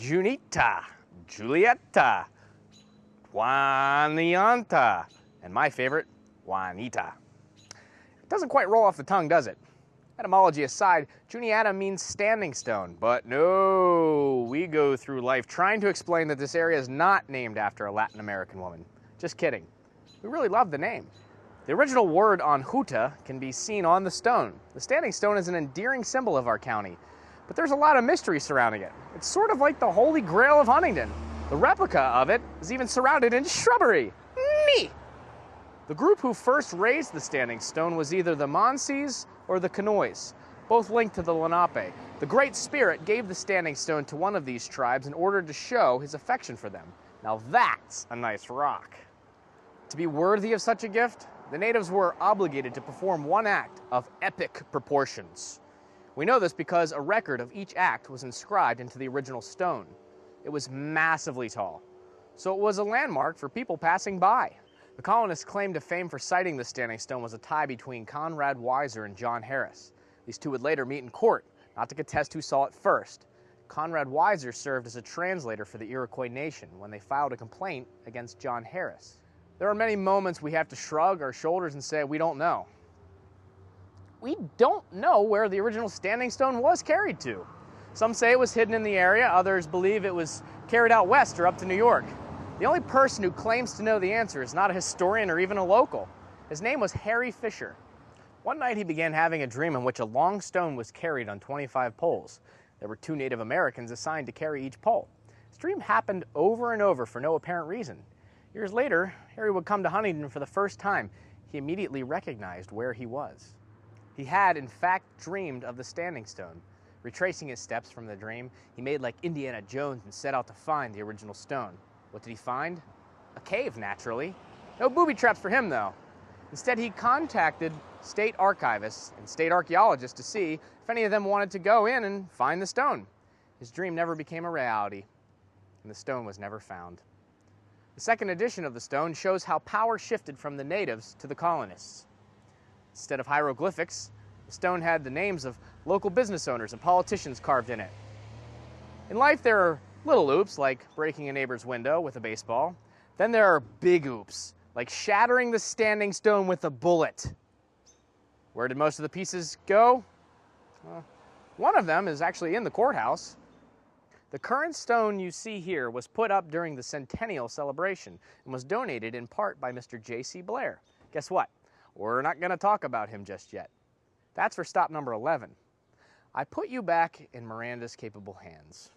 Junita, Julieta, Juanianta, and my favorite, Juanita. It doesn't quite roll off the tongue, does it? Etymology aside, Juniata means standing stone, but no, we go through life trying to explain that this area is not named after a Latin American woman. Just kidding. We really love the name. The original word on Huta can be seen on the stone. The standing stone is an endearing symbol of our county, but there's a lot of mystery surrounding it. It's sort of like the Holy Grail of Huntingdon. The replica of it is even surrounded in shrubbery. Me! The group who first raised the standing stone was either the Monsees or the Canois, both linked to the Lenape. The Great Spirit gave the standing stone to one of these tribes in order to show his affection for them. Now that's a nice rock. To be worthy of such a gift, the natives were obligated to perform one act of epic proportions. We know this because a record of each act was inscribed into the original stone. It was massively tall, so it was a landmark for people passing by. The colonists' claim to fame for sighting the standing stone was a tie between Conrad Weiser and John Harris. These two would later meet in court, not to contest who saw it first. Conrad Weiser served as a translator for the Iroquois nation when they filed a complaint against John Harris. There are many moments we have to shrug our shoulders and say, we don't know. We don't know where the original standing stone was carried to. Some say it was hidden in the area, others believe it was carried out west or up to New York. The only person who claims to know the answer is not a historian or even a local. His name was Harry Fisher. One night he began having a dream in which a long stone was carried on 25 poles. There were 2 Native Americans assigned to carry each pole. This dream happened over and over for no apparent reason. Years later, Harry would come to Huntingdon for the first time. He immediately recognized where he was. He had, in fact, dreamed of the standing stone. Retracing his steps from the dream, he made like Indiana Jones and set out to find the original stone. What did he find? A cave, naturally. No booby traps for him, though. Instead, he contacted state archivists and state archaeologists to see if any of them wanted to go in and find the stone. His dream never became a reality, and the stone was never found. The second edition of the stone shows how power shifted from the natives to the colonists. Instead of hieroglyphics, the stone had the names of local business owners and politicians carved in it. In life, there are little oops, like breaking a neighbor's window with a baseball. Then there are big oops, like shattering the standing stone with a bullet. Where did most of the pieces go? One of them is actually in the courthouse. The current stone you see here was put up during the centennial celebration and was donated in part by Mr. J.C. Blair. Guess what? We're not going to talk about him just yet. That's for stop number 11. I put you back in Miranda's capable hands.